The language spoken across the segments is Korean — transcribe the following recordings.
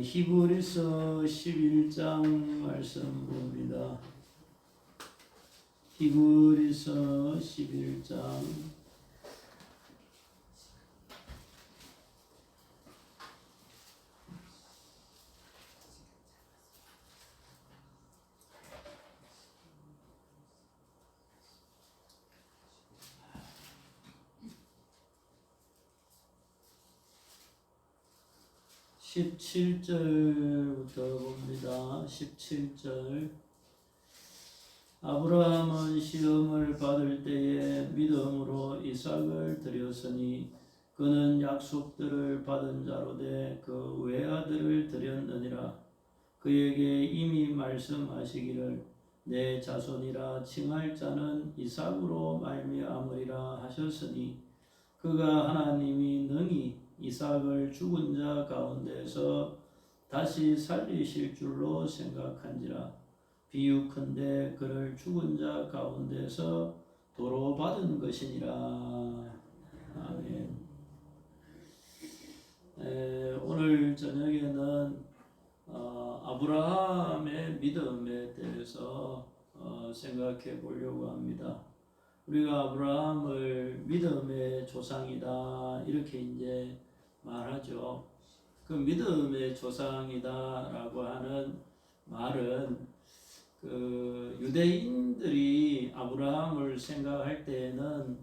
히브리서 11장 말씀 봅니다. 히브리서 11장 17절부터 봅니다. 17절. 아브라함은 시험을 받을 때에 믿음으로 이삭을 드렸으니 그는 약속들을 받은 자로되 그 외아들을 드렸느니라. 그에게 이미 말씀하시기를 내 자손이라 칭할 자는 이삭으로 말미암으리라 하셨으니 그가 하나님이 능히 이삭을 죽은 자 가운데서 다시 살리실 줄로 생각한지라. 비유컨대 그를 죽은 자 가운데서 도로 받은 것이니라. 아멘. 오늘 저녁에는 아브라함의 믿음에 대해서 생각해 보려고 합니다. 우리가 아브라함을 믿음의 조상이다 이렇게 이제 말하죠. 그 믿음의 조상이다라고 하는 말은 그 유대인들이 아브라함을 생각할 때에는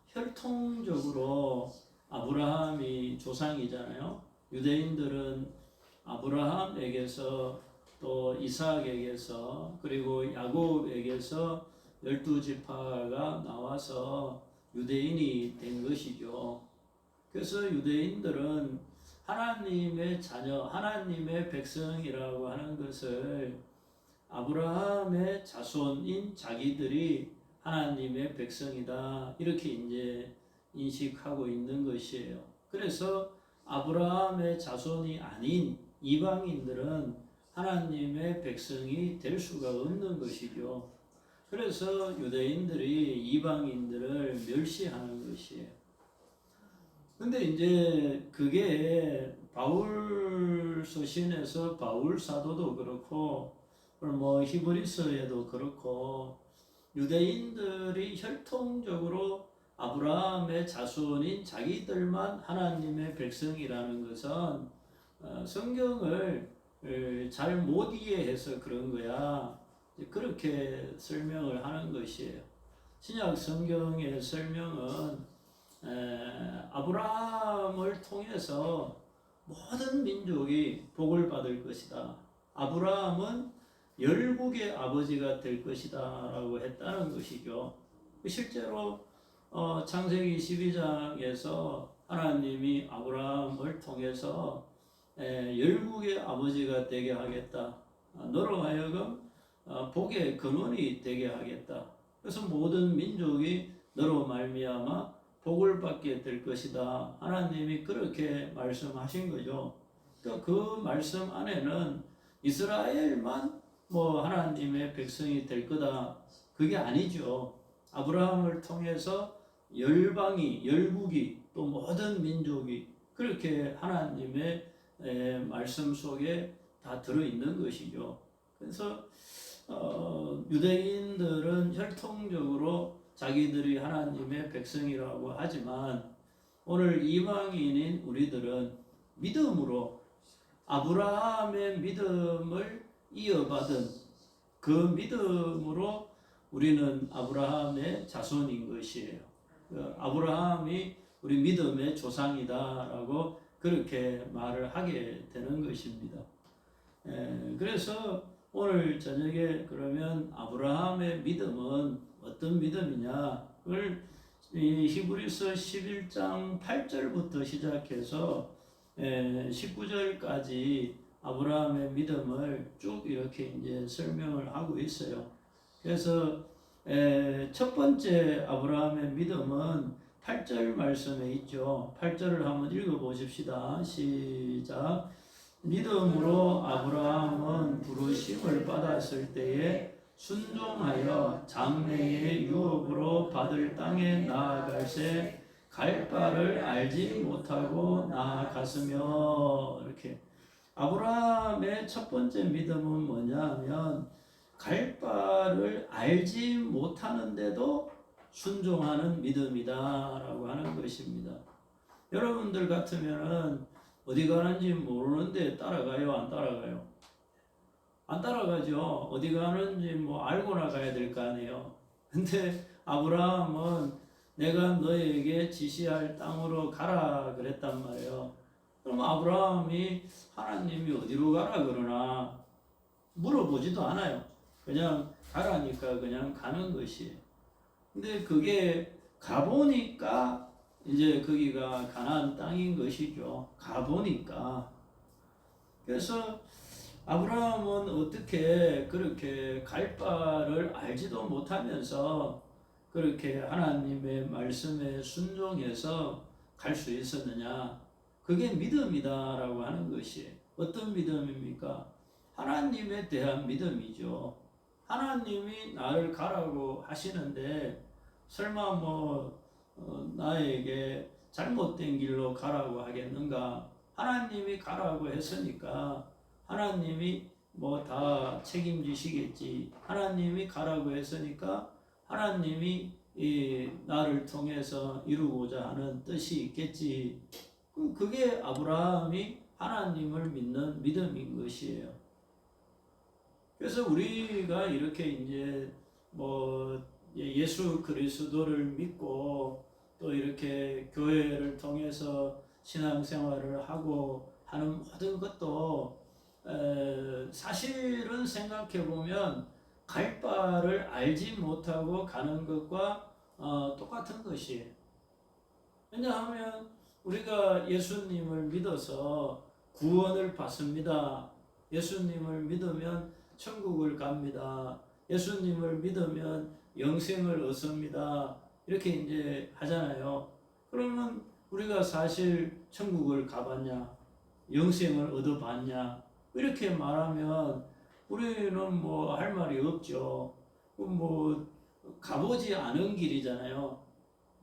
혈통적으로 아브라함이 조상이잖아요. 유대인들은 아브라함에게서 또 이삭에게서 그리고 야곱에게서 12지파가 나와서 유대인이 된 것이죠. 그래서 유대인들은 하나님의 자녀, 하나님의 백성이라고 하는 것을 아브라함의 자손인 자기들이 하나님의 백성이다 이렇게 이제 인식하고 있는 것이에요. 그래서 아브라함의 자손이 아닌 이방인들은 하나님의 백성이 될 수가 없는 것이죠. 그래서 유대인들이 이방인들을 멸시하는 것이에요. 근데 이제 그게 바울 서신에서 바울 사도도 그렇고 뭐 히브리서에도 그렇고 유대인들이 혈통적으로 아브라함의 자손인 자기들만 하나님의 백성이라는 것은 성경을 잘 못 이해해서 그런 거야. 그렇게 설명을 하는 것이에요. 신약 성경의 설명은 아브라함을 통해서 모든 민족이 복을 받을 것이다. 아브라함은 열국의 아버지가 될 것이다 라고 했다는 것이죠. 실제로 창세기 12장에서 하나님이 아브라함을 통해서 열국의 아버지가 되게 하겠다. 너로 하여금 복의 근원이 되게 하겠다. 그래서 모든 민족이 너로 말미암아 복을 받게 될 것이다. 하나님이 그렇게 말씀하신 거죠. 그러니까 그 말씀 안에는 이스라엘만 뭐 하나님의 백성이 될 거다. 그게 아니죠. 아브라함을 통해서 열방이, 열국이 또 모든 민족이 그렇게 하나님의 말씀 속에 다 들어있는 것이죠. 그래서 유대인들은 혈통적으로 자기들이 하나님의 백성이라고 하지만 오늘 이방인인 우리들은 믿음으로 아브라함의 믿음을 이어받은 그 믿음으로 우리는 아브라함의 자손인 것이에요. 아브라함이 우리 믿음의 조상이다라고 그렇게 말을 하게 되는 것입니다. 그래서 오늘 저녁에 그러면 아브라함의 믿음은 어떤 믿음이냐? 그걸 히브리서 11장 8절부터 시작해서 19절까지 아브라함의 믿음을 쭉 이렇게 이제 설명을 하고 있어요. 그래서 첫 번째 아브라함의 믿음은 8절 말씀에 있죠. 8절을 한번 읽어보십시다. 시작. 믿음으로 아브라함은 부르심을 받았을 때에 순종하여 장래의 유업으로 받을 땅에 나아갈새 갈 바를 알지 못하고 나아갔으며 이렇게 아브라함의 첫 번째 믿음은 뭐냐 하면 갈 바를 알지 못하는데도 순종하는 믿음이다라고 하는 것입니다. 여러분들 같으면은 어디 가는지 모르는데 따라가요? 안 따라가요? 안 따라가죠. 어디 가는지 뭐 알고나 가야 될 거 아니에요. 근데 아브라함은 내가 너에게 지시할 땅으로 가라 그랬단 말이에요. 그럼 아브라함이 하나님이 어디로 가라 그러나 물어보지도 않아요. 그냥 가라니까 그냥 가는 것이에요. 근데 그게 가보니까 이제 거기가 가나안 땅인 것이죠. 가보니까. 그래서 아브라함은 어떻게 그렇게 갈 바를 알지도 못하면서 그렇게 하나님의 말씀에 순종해서 갈 수 있었느냐? 그게 믿음이다라고 하는 것이 어떤 믿음입니까? 하나님에 대한 믿음이죠. 하나님이 나를 가라고 하시는데 설마 나에게 잘못된 길로 가라고 하겠는가? 하나님이 가라고 했으니까 하나님이 다 책임지시겠지. 하나님이 가라고 했으니까 하나님이 나를 통해서 이루고자 하는 뜻이 있겠지. 그게 아브라함이 하나님을 믿는 믿음인 것이에요. 그래서 우리가 이렇게 이제 예수 그리스도를 믿고 또 이렇게 교회를 통해서 신앙생활을 하고 하는 모든 것도 사실은 생각해 보면 갈 바를 알지 못하고 가는 것과 똑같은 것이에요. 왜냐하면 우리가 예수님을 믿어서 구원을 받습니다. 예수님을 믿으면 천국을 갑니다. 예수님을 믿으면 영생을 얻습니다. 이렇게 이제 하잖아요. 그러면 우리가 사실 천국을 가봤냐? 영생을 얻어봤냐? 이렇게 말하면 우리는 할 말이 없죠. 가보지 않은 길이잖아요.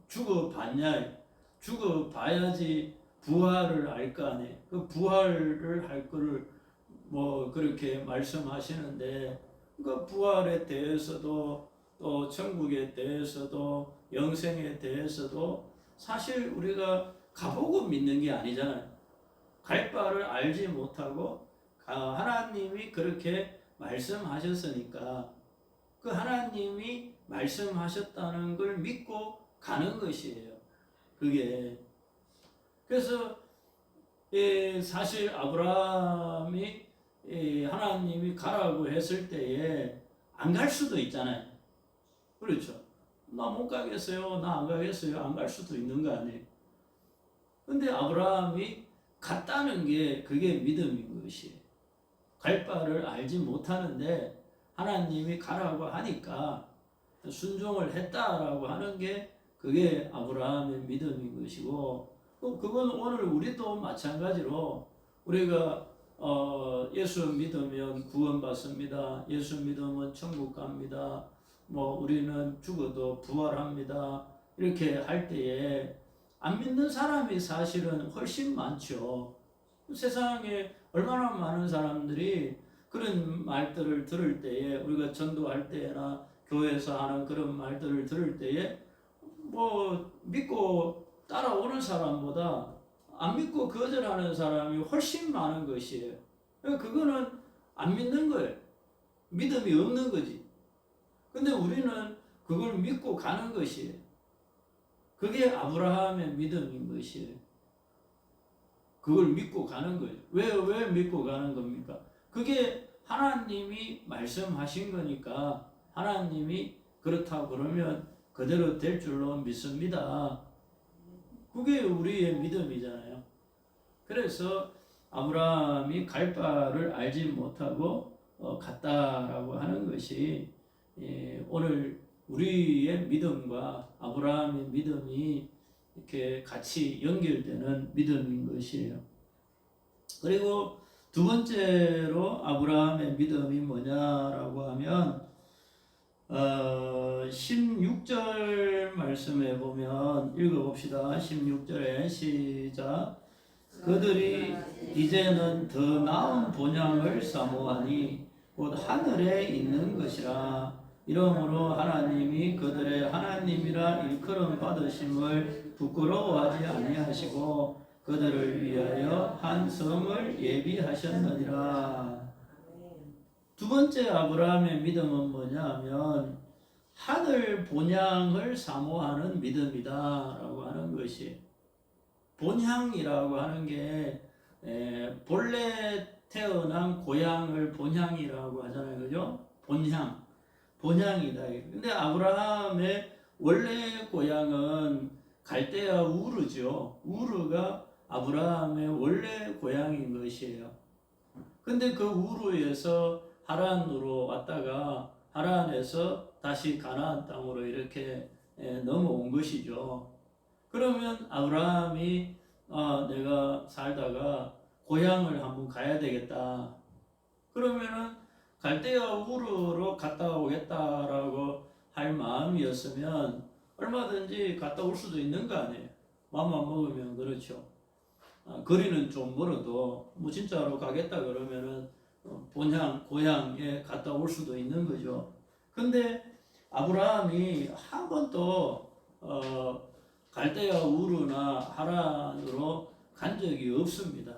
죽어봤냐? 죽어봐야지 부활을 알 거 아니에요. 그 부활을 할 거를 그렇게 말씀하시는데, 그 부활에 대해서도 또 천국에 대해서도 영생에 대해서도 사실 우리가 가보고 믿는 게 아니잖아요. 갈 바를 알지 못하고 하나님이 그렇게 말씀하셨으니까 그 하나님이 말씀하셨다는 걸 믿고 가는 것이에요. 그게 그래서 사실 아브라함이 하나님이 가라고 했을 때에 안 갈 수도 있잖아요. 그렇죠? 나 못 가겠어요. 나 안 가겠어요. 안 갈 수도 있는 거 아니에요. 근데 아브라함이 갔다는 게 그게 믿음인 것이에요. 갈 바를 알지 못하는데 하나님이 가라고 하니까 순종을 했다라고 하는 게 그게 아브라함의 믿음인 것이고, 그건 오늘 우리도 마찬가지로 우리가 예수 믿으면 구원받습니다. 예수 믿으면 천국 갑니다. 우리는 죽어도 부활합니다. 이렇게 할 때에 안 믿는 사람이 사실은 훨씬 많죠. 세상에 얼마나 많은 사람들이 그런 말들을 들을 때에, 우리가 전도할 때나 교회에서 하는 그런 말들을 들을 때에 믿고 따라오는 사람보다 안 믿고 거절하는 사람이 훨씬 많은 것이에요. 그거는 안 믿는 거예요. 믿음이 없는 거지. 근데 우리는 그걸 믿고 가는 것이에요. 그게 아브라함의 믿음인 것이에요. 그걸 믿고 가는 거예요. 왜 믿고 가는 겁니까? 그게 하나님이 말씀하신 거니까 하나님이 그렇다고 그러면 그대로 될 줄로 믿습니다. 그게 우리의 믿음이잖아요. 그래서 아브라함이 갈 바를 알지 못하고 갔다라고 하는 것이 오늘 우리의 믿음과 아브라함의 믿음이 이렇게 같이 연결되는 믿음인 것이에요. 그리고 두 번째로 아브라함의 믿음이 뭐냐라고 하면 16절 말씀에 보면 읽어봅시다. 16절에 시작. 그들이 이제는 더 나은 본향을 사모하니 곧 하늘에 있는 것이라. 이러므로 하나님이 그들의 하나님이라 일컬음 받으심을 부끄러워하지 아니하시고 그들을 위하여 한 성을 예비하셨느니라. 두 번째 아브라함의 믿음은 뭐냐면 하늘 본향을 사모하는 믿음이다라고 하는 것이, 본향이라고 하는 게 본래 태어난 고향을 본향이라고 하잖아요, 그죠? 본향이다. 근데 아브라함의 원래 고향은 갈대아 우르죠. 우르가 아브라함의 원래 고향인 것이에요. 근데 그 우르에서 하란으로 왔다가 하란에서 다시 가나안 땅으로 이렇게 넘어온 것이죠. 그러면 아브라함이 내가 살다가 고향을 한번 가야 되겠다. 그러면은 갈대아 우르로 갔다 오겠다라고 할 마음이었으면 얼마든지 갔다 올 수도 있는 거 아니에요. 마음만 먹으면. 그렇죠. 거리는 좀 멀어도 뭐 진짜로 가겠다 그러면은 고향에 갔다 올 수도 있는 거죠. 근데 아브라함이 한 번도 갈대아 우르나 하란으로 간 적이 없습니다.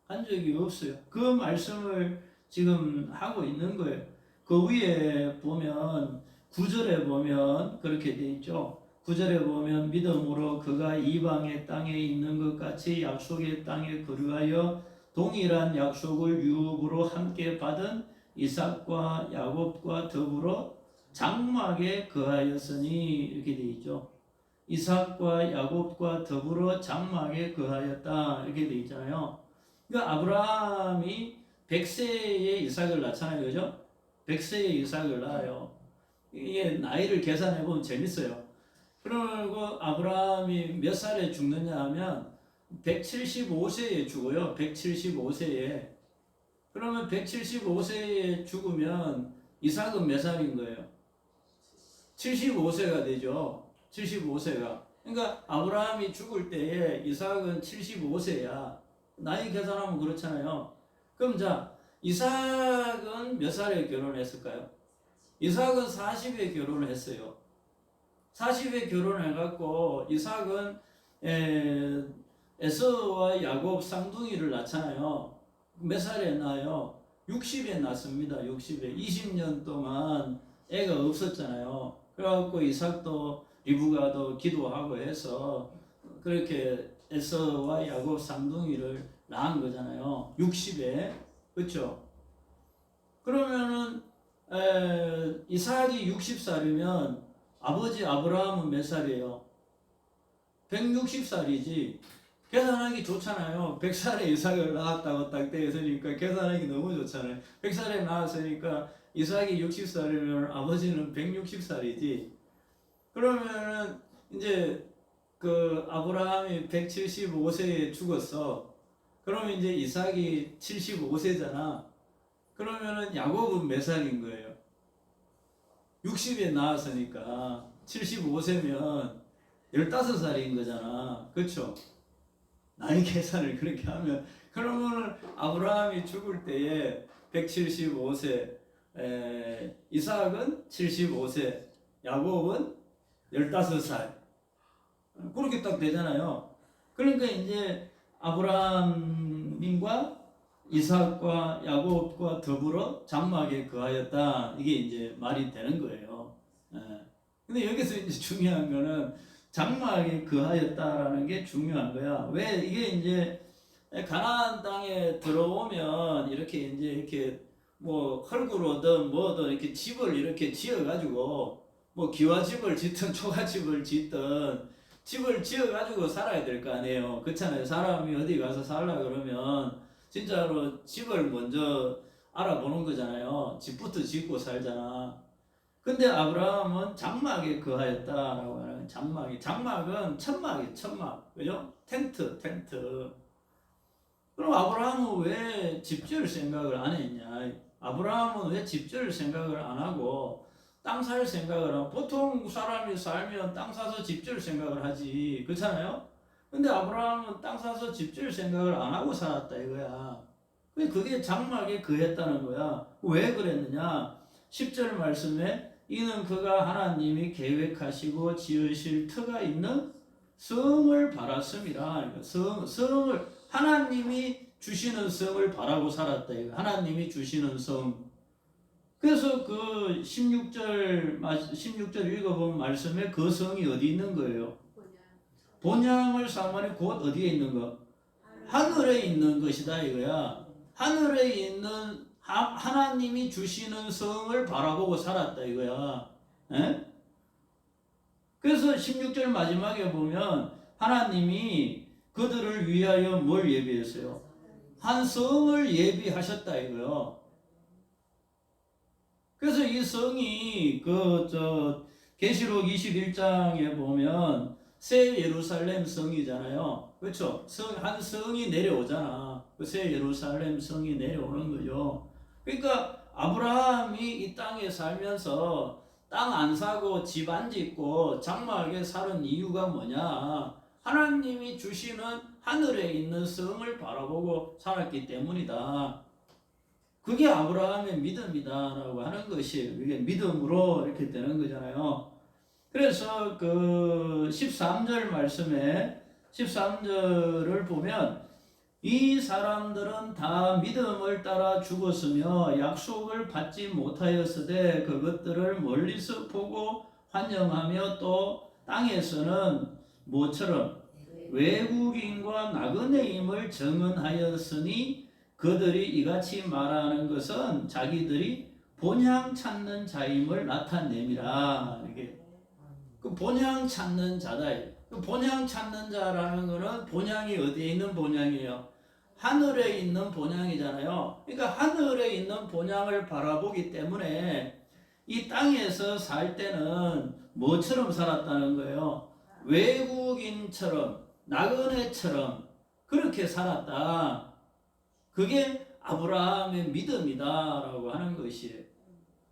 간 적이 없어요. 그 말씀을 지금 하고 있는 거예요. 그 위에 보면 9절에 보면 그렇게 돼 있죠. 9절에 보면 믿음으로 그가 이방의 땅에 있는 것 같이 약속의 땅에 거류하여 동일한 약속을 유업으로 함께 받은 이삭과 야곱과 더불어 장막에 거하였으니 이렇게 돼 있죠. 이삭과 야곱과 더불어 장막에 거하였다 이렇게 돼 있잖아요. 그러니까 아브라함이 100세에 이삭을 낳잖아요, 그죠? 100세에 이삭을 낳아요. 이게 나이를 계산해 보면 재밌어요. 그리고 아브라함이 몇 살에 죽느냐 하면 175세에 죽어요. 175세에. 그러면 175세에 죽으면 이삭은 몇 살인 거예요? 75세가 되죠. 75세가. 그러니까 아브라함이 죽을 때에 이삭은 75세야. 나이 계산하면 그렇잖아요. 그럼 자, 이삭은 몇 살에 결혼했을까요? 이삭은 40에 결혼을 했어요. 40에 결혼해갖고 이삭은 에서와 야곱 쌍둥이를 낳잖아요. 몇 살에 낳아요? 60에 낳습니다. 60에. 20년 동안 애가 없었잖아요. 그래갖고 이삭도 리브가도 기도하고 해서 그렇게 에서와 야곱 쌍둥이를 낳은 거잖아요. 60에. 그렇죠? 그러면은 이삭이 60살이면 아버지 아브라함은 몇 살이에요? 160살이지. 계산하기 좋잖아요. 100살에 이삭을 낳았다고 딱 되어 있으니까 계산하기 너무 좋잖아요. 100살에 낳았으니까 이삭이 60살이면 아버지는 160살이지. 그러면은 이제 그 아브라함이 175세에 죽었어. 그러면 이제 이삭이 75세잖아. 그러면은 야곱은 몇 살인 거예요? 60에 나왔으니까 75세면 15살인 거잖아. 그렇죠? 나이 계산을 그렇게 하면 그러면은 아브라함이 죽을 때에 175세, 이삭은 75세, 야곱은 15살. 그렇게 딱 되잖아요. 그러니까 이제 아브라함과 이삭과 야곱과 더불어 장막에 거하였다. 이게 이제 말이 되는 거예요. 근데 여기서 이제 중요한 거는 장막에 거하였다라는 게 중요한 거야. 왜 이게 이제 가나안 땅에 들어오면 이렇게 뭐 흙으로든 뭐든 이렇게 집을 이렇게 지어가지고 뭐 기와집을 짓든 초가집을 짓든 집을 지어가지고 살아야 될 거 아니에요. 그렇잖아요. 사람이 어디 가서 살라 그러면 진짜로 집을 먼저 알아보는 거잖아요. 집부터 짓고 살잖아. 근데 아브라함은 장막에 거하였다라고 하는 장막은 천막이에요. 천막. 그죠? 텐트. 그럼 아브라함은 왜 집 지을 생각을 안 했냐? 아브라함은 왜 집 지을 생각을 안 하고 땅 살 생각을 하고, 보통 사람이 살면 땅 사서 집 지을 생각을 하지. 그렇잖아요? 근데 아브라함은 땅 사서 집 지을 생각을 안 하고 살았다 이거야. 그게 장막에 거했다는 거야. 왜 그랬느냐? 10절 말씀에 이는 그가 하나님이 계획하시고 지으실 터가 있는 성을 바랐음이라. 성을 하나님이 주시는 성을 바라고 살았다 이거. 하나님이 주시는 성. 그래서 그 16절 읽어본 말씀에 그 성이 어디 있는 거예요? 본향을 삼으니 곧 어디에 있는 거? 하늘에 있는 것이다 이거야. 하늘에 있는 하나님이 주시는 성을 바라보고 살았다 이거야. 에? 그래서 16절 마지막에 보면 하나님이 그들을 위하여 뭘 예비했어요? 한 성을 예비하셨다 이거요. 그래서 이 성이 계시록 21장에 보면 새 예루살렘 성이잖아요. 그렇죠? 한 성이 내려오잖아. 그 새 예루살렘 성이 내려오는 거죠. 그러니까 아브라함이 이 땅에 살면서 땅 안 사고 집 안 짓고 장막에 사는 이유가 뭐냐? 하나님이 주시는 하늘에 있는 성을 바라보고 살았기 때문이다. 그게 아브라함의 믿음이다라고 하는 것이 이게 믿음으로 이렇게 되는 거잖아요. 그래서 그 13절 말씀에 13절을 보면 이 사람들은 다 믿음을 따라 죽었으며 약속을 받지 못하였으되 그것들을 멀리서 보고 환영하며 또 땅에서는 모처럼 외국인과 나그네임을 증언하였으니 그들이 이같이 말하는 것은 자기들이 본향 찾는 자임을 나타냄이라. 이게 그 본향 찾는 자다. 그 본향 찾는 자라는 거는 본향이 어디에 있는 본향이에요? 하늘에 있는 본향이잖아요. 그러니까 하늘에 있는 본향을 바라보기 때문에 이 땅에서 살 때는 뭐처럼 살았다는 거예요? 외국인처럼 나그네처럼 그렇게 살았다. 그게 아브라함의 믿음이다라고 하는 것이에요.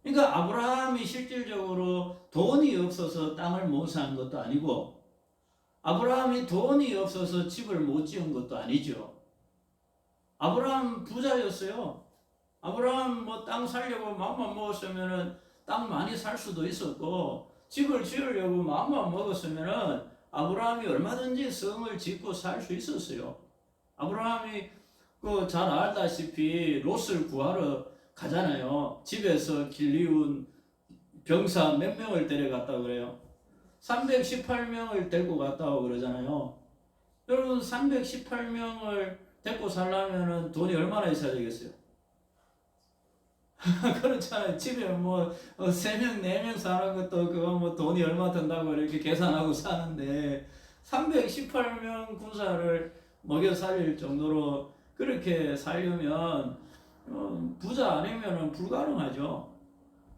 그러니까 아브라함이 실질적으로 돈이 없어서 땅을 못 산 것도 아니고 아브라함이 돈이 없어서 집을 못 지은 것도 아니죠. 아브라함 부자였어요. 아브라함 뭐 땅 살려고 마음만 먹었으면은 땅 많이 살 수도 있었고 집을 지으려고 마음만 먹었으면은 아브라함이 얼마든지 성을 짓고 살 수 있었어요. 아브라함이 잘 알다시피 롯을 구하러 가잖아요. 집에서 길리운 병사 몇 명을 데려갔다고 그래요? 318명을 데리고 갔다고 그러잖아요. 여러분 318명을 데리고 살려면 돈이 얼마나 있어야 되겠어요? 그렇잖아요. 집에 뭐 3명, 4명 사는 것도 그거 뭐 돈이 얼마 든다고 이렇게 계산하고 사는데 318명 군사를 먹여 살릴 정도로 그렇게 살려면 부자 아니면 불가능하죠.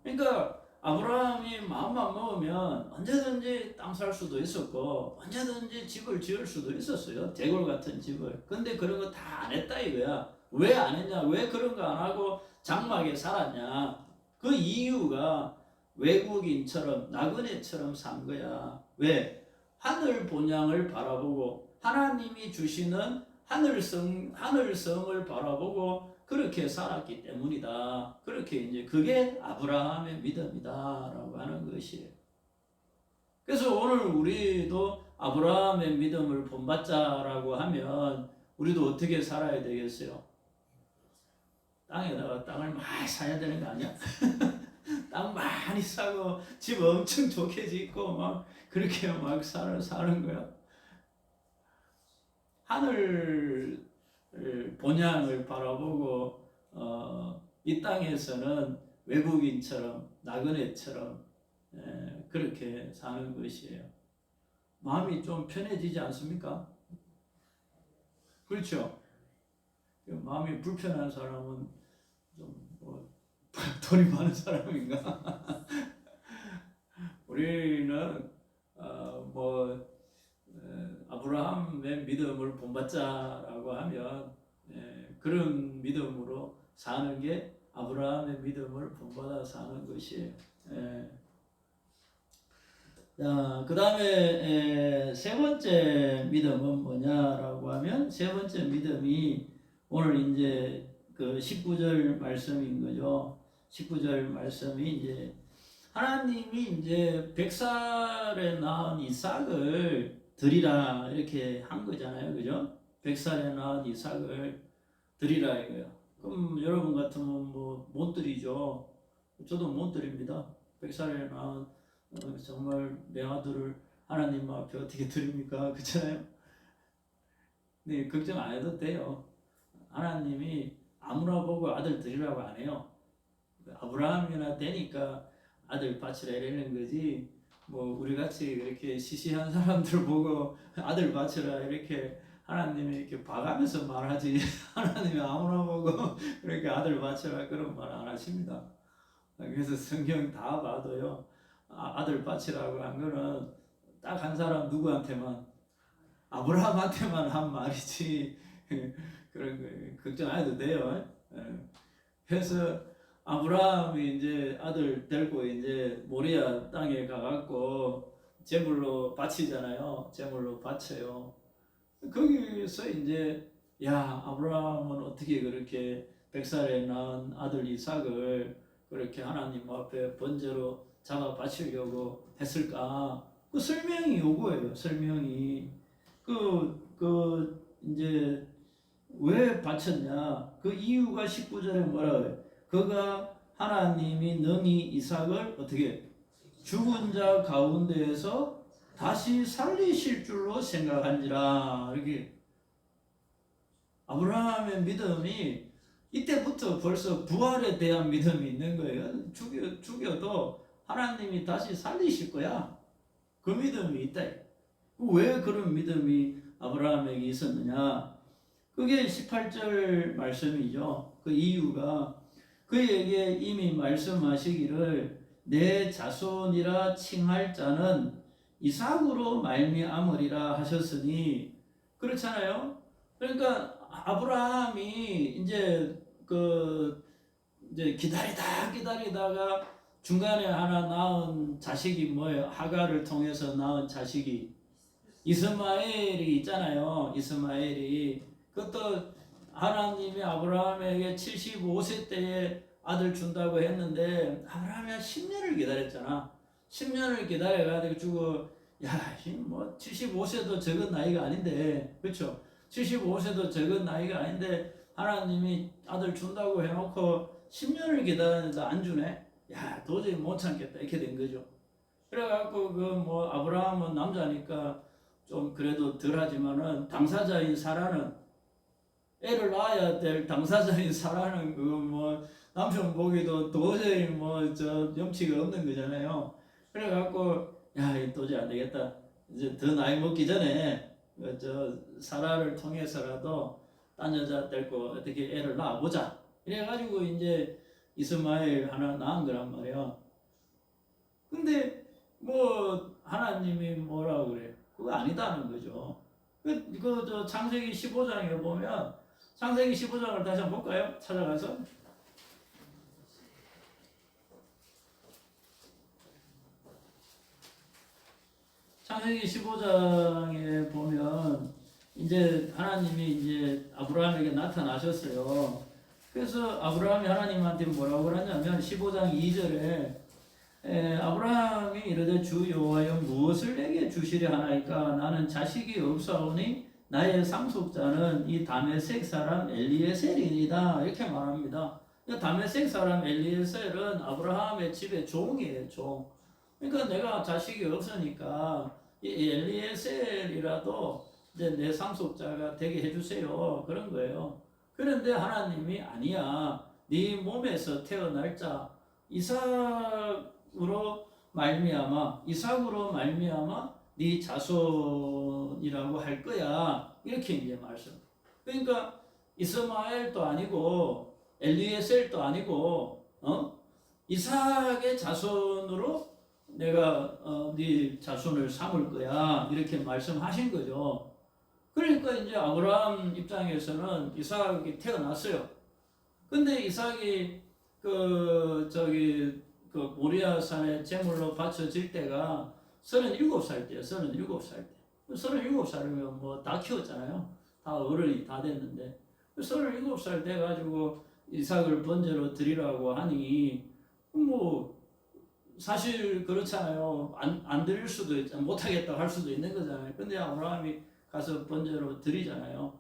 그러니까 아브라함이 마음만 먹으면 언제든지 땅 살 수도 있었고 언제든지 집을 지을 수도 있었어요. 대골 같은 집을. 근데 그런 거 다 안 했다 이거야. 왜 안 했냐? 왜 그런 거 안 하고 장막에 살았냐? 그 이유가 외국인처럼 나그네처럼 산 거야. 왜? 하늘 본향을 바라보고 하나님이 주시는 하늘성을 바라보고 그렇게 살았기 때문이다. 그렇게 이제 그게 아브라함의 믿음이다라고 하는 것이에요. 그래서 오늘 우리도 아브라함의 믿음을 본받자라고 하면 우리도 어떻게 살아야 되겠어요? 땅에다가 땅을 많이 사야 되는 거 아니야? 땅 많이 사고 집 엄청 좋게 짓고 막 그렇게 막 사는 거야. 하늘 본향을 바라보고 이 땅에서는 외국인처럼 나그네처럼 그렇게 사는 것이에요. 마음이 좀 편해지지 않습니까? 그렇죠? 마음이 불편한 사람은 좀 돈이 많은 사람인가? 우리는 아브라함의 믿음을 본받자라고 하면 그런 믿음으로 사는 게 아브라함의 믿음을 본받아 사는 것이에요. 그 다음에 세 번째 믿음은 뭐냐라고 하면 세 번째 믿음이 오늘 이제 그 19절 말씀인 거죠. 19절 말씀이 이제 하나님이 이제 100살에 낳은 이삭을 드리라 이렇게 한 거잖아요. 그죠? 100살에 낳은 이삭을 드리라 이거요. 그럼 여러분 같으면 뭐 못 드리죠. 저도 못 드립니다. 100살에 낳은 정말 내 아들을 하나님 앞에 어떻게 드립니까? 그렇잖아요. 네, 걱정 안 해도 돼요. 하나님이 아무나 보고 아들 드리라고 안 해요. 아브라함이나 되니까 아들 바치라 이러는 거지. 뭐 우리 같이 그렇게 시시한 사람들 보고 아들 바치라 이렇게 하나님이 이렇게 봐가면서 말하지. 하나님이 아무나 보고 그렇게 아들 바치라 그런 말 안 하십니다. 그래서 성경 다 봐도요. 아들 바치라고 한 거는 딱 한 사람 누구한테만 아브라함한테만 한 말이지. 그런 거 걱정 안 해도 돼요. 그래서 아브라함이 이제 아들 데리고 이제 모리아 땅에 가갖고 제물로 바치잖아요. 제물로 바쳐요. 거기서 이제 야 아브라함은 어떻게 그렇게 100살에 낳은 아들 이삭을 그렇게 하나님 앞에 번제로 잡아 바치려고 했을까? 그 설명이 요거예요. 설명이 이제 왜 바쳤냐? 그 이유가 19절에 뭐라 그래? 그가 하나님이 능히 이삭을 어떻게 죽은 자 가운데에서 다시 살리실 줄로 생각한지라. 이렇게 아브라함의 믿음이 이때부터 벌써 부활에 대한 믿음이 있는 거예요. 죽여도 하나님이 다시 살리실 거야. 그 믿음이 있다. 왜 그런 믿음이 아브라함에게 있었느냐? 그게 18절 말씀이죠. 그 이유가 그에게 이미 말씀하시기를 내 자손이라 칭할 자는 이삭으로 말미암으리라 하셨으니 그렇잖아요. 그러니까 아브라함이 이제 기다리다가 중간에 하나 낳은 자식이 뭐예요? 하갈을 통해서 낳은 자식이 이스마엘이 있잖아요. 이스마엘이 그것도 하나님이 아브라함에게 75세 때에 아들 준다고 했는데 아브라함이 한 10년을 기다렸잖아. 10년을 기다려가지고 뭐 75세도 적은 나이가 아닌데 그렇죠? 75세도 적은 나이가 아닌데 하나님이 아들 준다고 해놓고 10년을 기다렸는데 안 주네? 야 도저히 못 참겠다 이렇게 된 거죠. 그래갖고 뭐 아브라함은 남자니까 좀 그래도 덜하지만은 당사자인 사라는 애를 낳아야 될 당사자인 사라는 뭐 남편 보기도 도저히 뭐 염치가 없는 거잖아요. 그래갖고 도저히 안 되겠다. 이제 더 나이 먹기 전에 사라를 통해서라도 딴 여자 데리고 어떻게 애를 낳아보자. 이래가지고 이제 이스마엘 하나 낳은 거란 말이야. 근데 뭐 하나님이 뭐라고 그래? 그거 아니다는 거죠. 창세기 15장에 보면 창세기 15장을 다시 한번 볼까요? 찾아가서 창세기 15장에 보면 이제 하나님이 이제 아브라함에게 나타나셨어요. 그래서 아브라함이 하나님한테 뭐라고 그러냐면 15장 2절에 아브라함이 이르되 주 여호와여 무엇을 내게 주시려 하나이까 나는 자식이 없사오니 나의 상속자는 이 다메섹 사람 엘리에셀이니이다 이렇게 말합니다. 다메섹 사람 엘리에셀은 아브라함의 집의 종이에요. 종. 그러니까 내가 자식이 없으니까 이 엘리에셀이라도 이제 내 상속자가 되게 해주세요 그런 거예요. 그런데 하나님이 아니야. 네 몸에서 태어날 자 이삭으로 말미암아 네 자손이라고 할 거야. 이렇게 이제 말씀. 그러니까 이스마엘도 아니고 엘리에셀도 아니고 이삭의 자손으로 내가 네 자손을 삼을 거야. 이렇게 말씀하신 거죠. 그러니까 이제 아브라함 입장에서는 이삭이 태어났어요. 근데 이삭이 모리아 산에 제물로 바쳐질 때가 37살 때요. 37살 때. 37살이면 뭐 다 키웠잖아요. 다 어른이 다 됐는데 37살 돼가지고 이삭을 번제로 드리라고 하니 뭐 사실 그렇잖아요. 안 드릴 수도 있잖아요. 못하겠다고 할 수도 있는 거잖아요. 근데 아브라함이 가서 번제로 드리잖아요.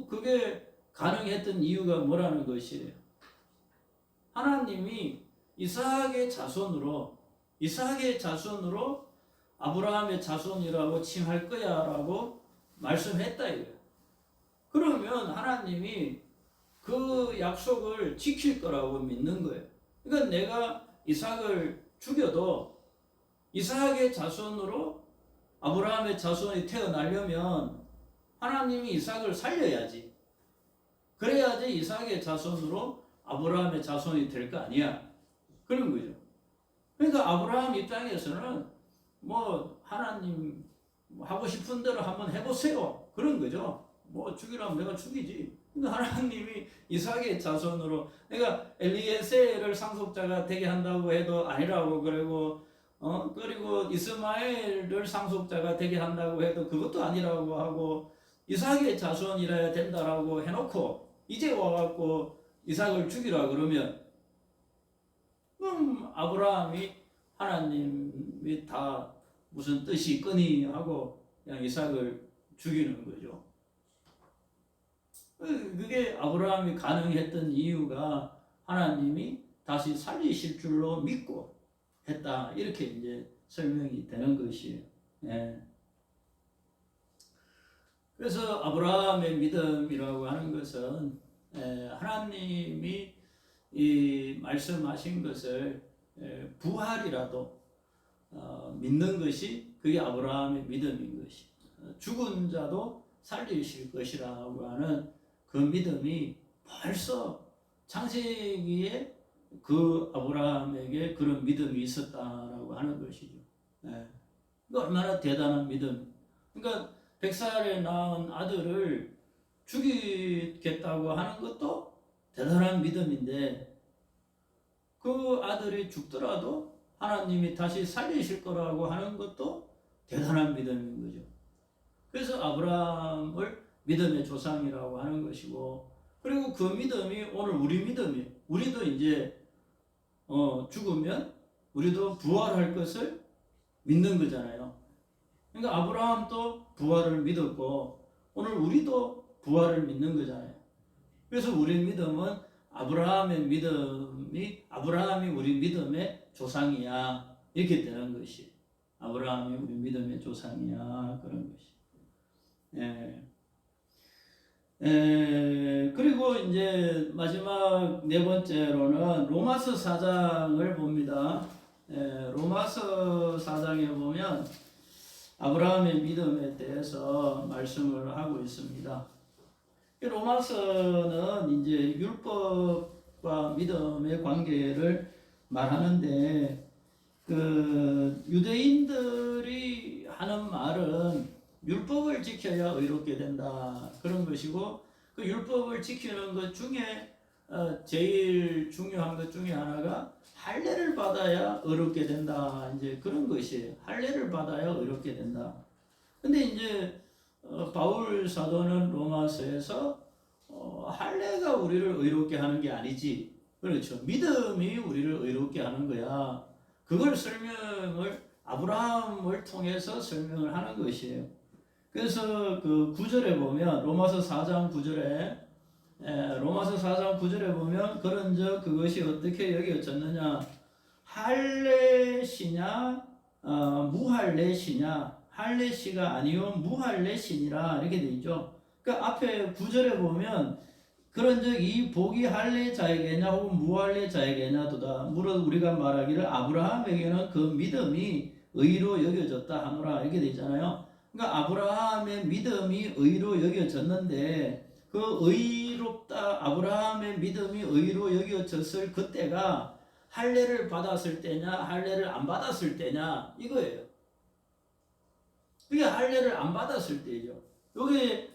그게 가능했던 이유가 뭐라는 것이에요. 하나님이 이삭의 자손으로 아브라함의 자손이라고 칭할 거야 라고 말씀했다 이거예요. 그러면 하나님이 그 약속을 지킬 거라고 믿는 거예요. 그러니까 내가 이삭을 죽여도 이삭의 자손으로 아브라함의 자손이 태어나려면 하나님이 이삭을 살려야지. 그래야지 이삭의 자손으로 아브라함의 자손이 될 거 아니야. 그런 거죠. 그러니까 아브라함 입장에서는 뭐 하나님 하고 싶은 대로 한번 해보세요. 그런 거죠. 뭐 죽이라면 내가 죽이지. 근데 하나님이 이삭의 자손으로 내가 엘리에셀을 상속자가 되게 한다고 해도 아니라고 그러고 그리고 이스마엘을 상속자가 되게 한다고 해도 그것도 아니라고 하고 이삭의 자손이라야 된다라고 해놓고 이제 와갖고 이삭을 죽이라 그러면 아브라함이 하나님이 다 무슨 뜻이 있거니 하고 그냥 이삭을 죽이는 거죠. 그게 아브라함이 가능했던 이유가 하나님이 다시 살리실 줄로 믿고 했다. 이렇게 이제 설명이 되는 것이에요. 예. 그래서 아브라함의 믿음이라고 하는 것은 하나님이 이 말씀하신 것을 부활이라도 믿는 것이 그게 아브라함의 믿음인 것이. 죽은 자도 살리실 것이라고 하는 그 믿음이 벌써 창세기에 그 아브라함에게 그런 믿음이 있었다라고 하는 것이죠. 그 얼마나 대단한 믿음. 그러니까 100살에 낳은 아들을 죽이겠다고 하는 것도 대단한 믿음인데 그 아들이 죽더라도 하나님이 다시 살리실 거라고 하는 것도 대단한 믿음인 거죠. 그래서 아브라함을 믿음의 조상이라고 하는 것이고 그리고 그 믿음이 오늘 우리 믿음이에요. 우리도 이제 죽으면 우리도 부활할 것을 믿는 거잖아요. 그러니까 아브라함도 부활을 믿었고 오늘 우리도 부활을 믿는 거잖아요. 그래서 우리 믿음은 아브라함이 우리 믿음의 조상이야 이렇게 되는 것이 아브라함이 우리 믿음의 조상이야 그런 것이. 그리고 이제 마지막 네 번째로는 로마서 4장을 봅니다. 로마서 4장에 보면 아브라함의 믿음에 대해서 말씀을 하고 있습니다. 로마서는 이제 율법과 믿음의 관계를 말하는데 그 유대인들이 하는 말은 율법을 지켜야 의롭게 된다 그런 것이고 그 율법을 지키는 것 중에 제일 중요한 것 중에 하나가 할례를 받아야 의롭게 된다 이제 그런 것이에요. 할례를 받아야 의롭게 된다. 근데 이제 바울 사도는 로마서에서 할례가 우리를 의롭게 하는 게 아니지. 그렇죠. 믿음이 우리를 의롭게 하는 거야. 그걸 설명을 아브라함을 통해서 설명을 하는 것이에요. 그래서 그 9절에 보면 로마서 4장 9절에 보면 그런즉 그것이 어떻게 여겨졌느냐 할례시냐 무할례시냐 할례시가 아니요 무할례시니라 이렇게 돼 있죠. 그러니까 앞에 9절에 보면 그런즉 이 복이 할례자에게냐 혹은 무할례자에게냐도다. 무릇 우리가 말하기를 아브라함에게는 그 믿음이 의로 여겨졌다 하노라 이렇게 돼 있잖아요. 그러니까 아브라함의 믿음이 의로 여겨졌는데 그 아브라함의 믿음이 의로 여겨졌을 그때가 할례를 받았을 때냐 할례를 안 받았을 때냐 이거예요. 그게 할례를 안 받았을 때죠. 여기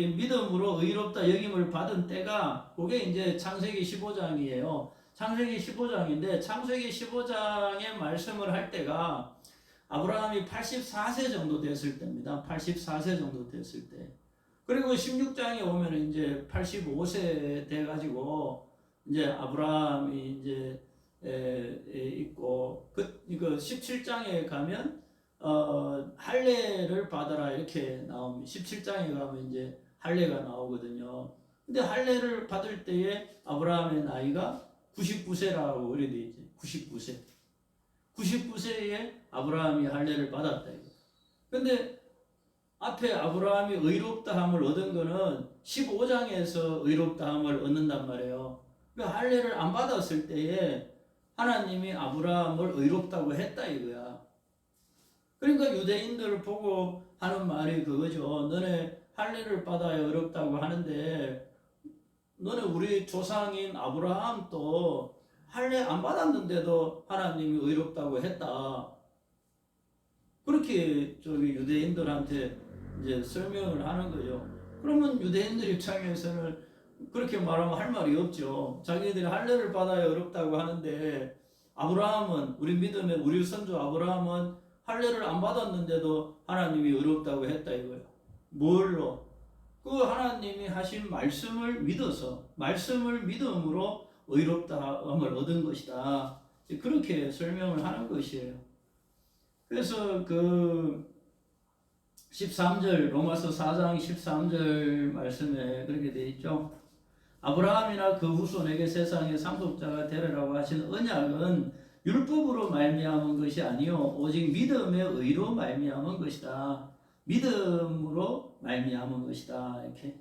믿음으로 의롭다 여김을 받은 때가 그게 이제 창세기 15장이에요. 창세기 15장인데 창세기 15장의 말씀을 할 때가 아브라함이 84세 정도 됐을 때입니다. 84세 정도 됐을 때. 그리고 16장에 오면 이제 85세 돼가지고 이제 아브라함이 이제 있고 이거 17장에 가면 할례를 받아라 이렇게 나옵니다. 17장에 가면 이제 할례가 나오거든요. 근데 할례를 받을 때에 아브라함의 나이가 99세라고 그래 돼 있지. 99세. 99세에 아브라함이 할례를 받았다 이거. 근데 앞에 아브라함이 의롭다함을 얻은 거는 15장에서 의롭다함을 얻는단 말이에요. 그러니까 할례를 안 받았을 때에 하나님이 아브라함을 의롭다고 했다 이거야. 그러니까 유대인들을 보고 하는 말이 그거죠. 너네 할례를 받아야 의롭다고 하는데 너네 우리 조상인 아브라함도 할례 안 받았는데도 하나님이 의롭다고 했다. 그렇게 저기 유대인들한테 이제 설명을 하는 거죠. 그러면 유대인들 입장에서는 그렇게 말하면 할 말이 없죠. 자기들이 할례를 받아야 의롭다고 하는데 아브라함은 우리 믿음의 우리 선조 아브라함은 할례를 안 받았는데도 하나님이 의롭다고 했다 이거예요. 뭘로? 그 하나님이 하신 말씀을 믿어서 말씀을 믿음으로 의롭다함을 얻은 것이다. 그렇게 설명을 하는 것이에요. 그래서 그 13절 로마서 4장 13절 말씀에 그렇게 되어 있죠. 아브라함이나 그 후손에게 세상의 상속자가 되리라고 하신 언약은 율법으로 말미암은 것이 아니요 오직 믿음의 의로 말미암은 것이다. 믿음으로 말미암은 것이다. 이렇게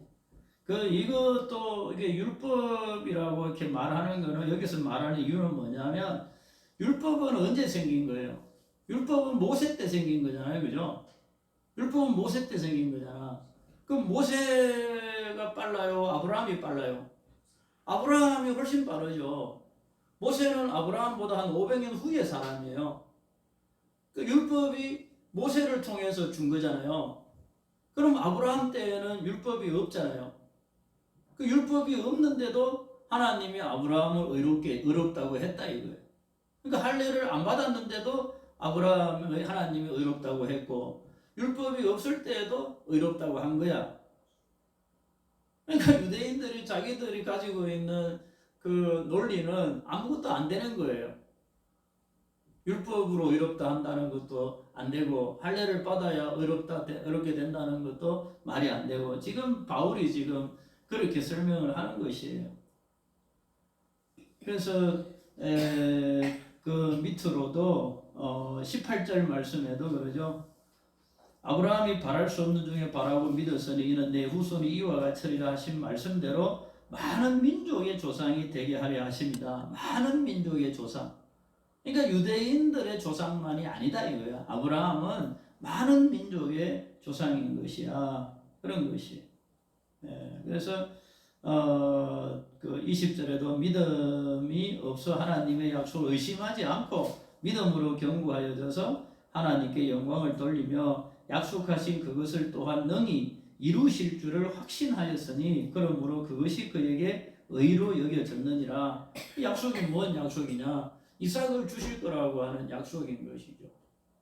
이것도 이게 율법이라고 이렇게 말하는 거는 여기서 말하는 이유는 뭐냐면 율법은 언제 생긴 거예요? 율법은 모세 때 생긴 거잖아요, 그죠? 율법은 모세 때 생긴 거잖아. 그럼 모세가 빨라요? 아브라함이 빨라요? 아브라함이 훨씬 빠르죠. 모세는 아브라함보다 한 500년 후의 사람이에요. 그 율법이 모세를 통해서 준 거잖아요. 그럼 아브라함 때에는 율법이 없잖아요. 그 율법이 없는데도 하나님이 아브라함을 의롭다고 했다 이거예요. 그러니까 할례를 안 받았는데도 아브라함을 하나님이 의롭다고 했고 율법이 없을 때에도 의롭다고 한 거야. 그러니까 유대인들이 자기들이 가지고 있는 그 논리는 아무것도 안 되는 거예요. 율법으로 의롭다 한다는 것도 안 되고 할례를 받아야 의롭게 된다는 것도 말이 안 되고 지금 바울이 지금 그렇게 설명을 하는 것이에요. 그래서 그 밑으로도 18절 말씀에도 그러죠. 아브라함이 바랄 수 없는 중에 바라고 믿었으니 이는 내 후손이 이와 같으리라 하신 말씀대로 많은 민족의 조상이 되게 하려 하십니다. 많은 민족의 조상. 그러니까 유대인들의 조상만이 아니다 이거야. 아브라함은 많은 민족의 조상인 것이야. 그런 것이. 그래서 그 20절에도 믿음이 없어 하나님의 약속을 의심하지 않고 믿음으로 견고하여져서 하나님께 영광을 돌리며 약속하신 그것을 또한 능히 이루실 줄을 확신하였으니 그러므로 그것이 그에게 의로 여겨졌느니라. 이 약속이 뭔 약속이냐? 이삭을 주실 거라고 하는 약속인 것이죠.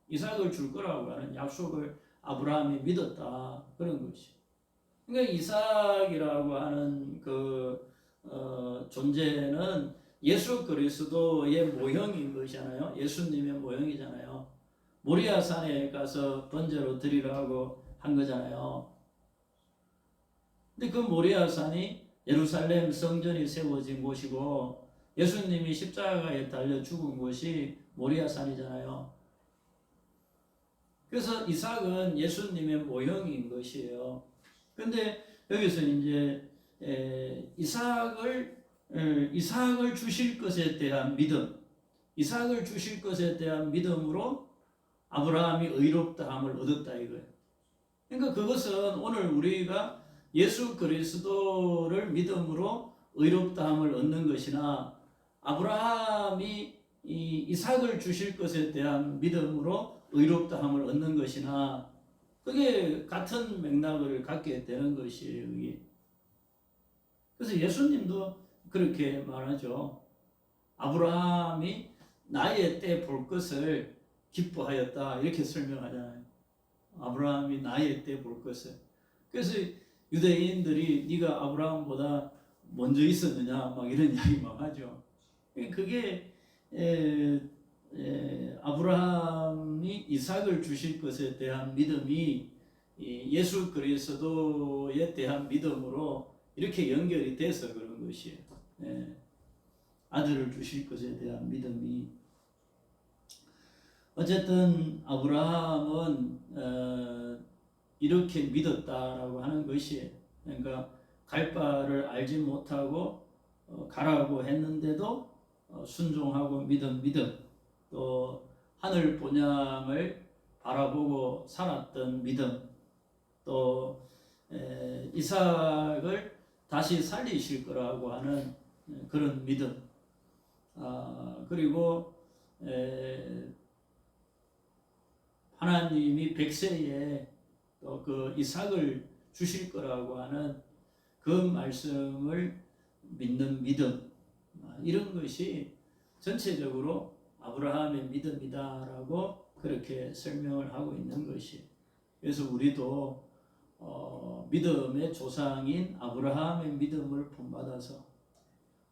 이삭을 줄 거라고 하는 약속을 아브라함이 믿었다. 그런 것이. 그러니까 이삭이라고 하는 존재는 예수 그리스도의 모형인 것이잖아요. 예수님의 모형이잖아요. 모리아산에 가서 번제로 드리라고 한 거잖아요. 근데 그 모리아산이 예루살렘 성전이 세워진 곳이고 예수님이 십자가에 달려 죽은 곳이 모리아산이잖아요. 그래서 이삭은 예수님의 모형인 것이에요. 근데 여기서 이제 이삭을 주실 것에 대한 믿음, 이삭을 주실 것에 대한 믿음으로 아브라함이 의롭다함을 얻었다 이거예요. 그러니까 그것은 오늘 우리가 예수 그리스도를 믿음으로 의롭다함을 얻는 것이나 아브라함이 이삭을 주실 것에 대한 믿음으로 의롭다함을 얻는 것이나 그게 같은 맥락을 갖게 되는 것이에요. 이게. 그래서 예수님도 그렇게 말하죠. 아브라함이 나의 때 볼 것을 기뻐하였다 이렇게 설명하잖아요. 아브라함이 나이에 때 볼 것을. 그래서 유대인들이 네가 아브라함보다 먼저 있었느냐 막 이런 이야기 막 하죠. 그게 아브라함이 이삭을 주실 것에 대한 믿음이 예수 그리스도에 대한 믿음으로 이렇게 연결이 돼서 그런 것이에요. 아들을 주실 것에 대한 믿음이. 어쨌든 아브라함은 이렇게 믿었다라고 하는 것이, 그러니까 갈 바를 알지 못하고 가라고 했는데도 순종하고 믿음, 또 하늘 본향을 바라보고 살았던 믿음, 또 이삭을 다시 살리실 거라고 하는 그런 믿음, 그리고 하나님이 100세에 또 그 이삭을 주실 거라고 하는 그 말씀을 믿는 믿음, 이런 것이 전체적으로 아브라함의 믿음이다라고 그렇게 설명을 하고 있는 것이. 그래서 우리도 믿음의 조상인 아브라함의 믿음을 본받아서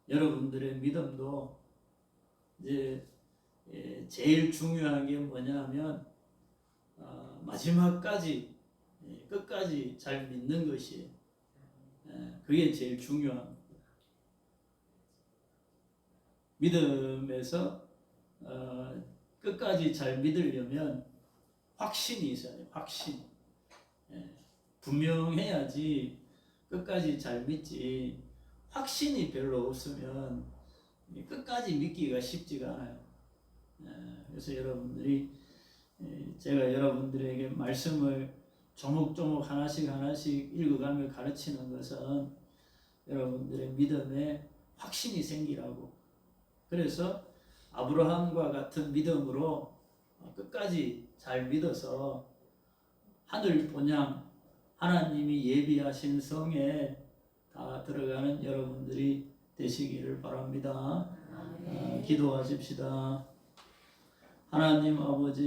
여러분들의 믿음도 이제 제일 중요한 게 뭐냐면 마지막까지 끝까지 잘 믿는 것이, 그게 제일 중요한 믿음에서 끝까지 잘 믿으려면 확신이 있어야 돼요. 확신. 분명해야지 끝까지 잘 믿지. 확신이 별로 없으면 끝까지 믿기가 쉽지가 않아요. 그래서 여러분들이, 제가 여러분들에게 말씀을 조목조목 하나씩 읽어가며 가르치는 것은 여러분들의 믿음에 확신이 생기라고. 그래서 아브라함과 같은 믿음으로 끝까지 잘 믿어서 하늘 본향, 하나님이 예비하신 성에 다 들어가는 여러분들이 되시기를 바랍니다. 기도하십시다. 하나님 아버지,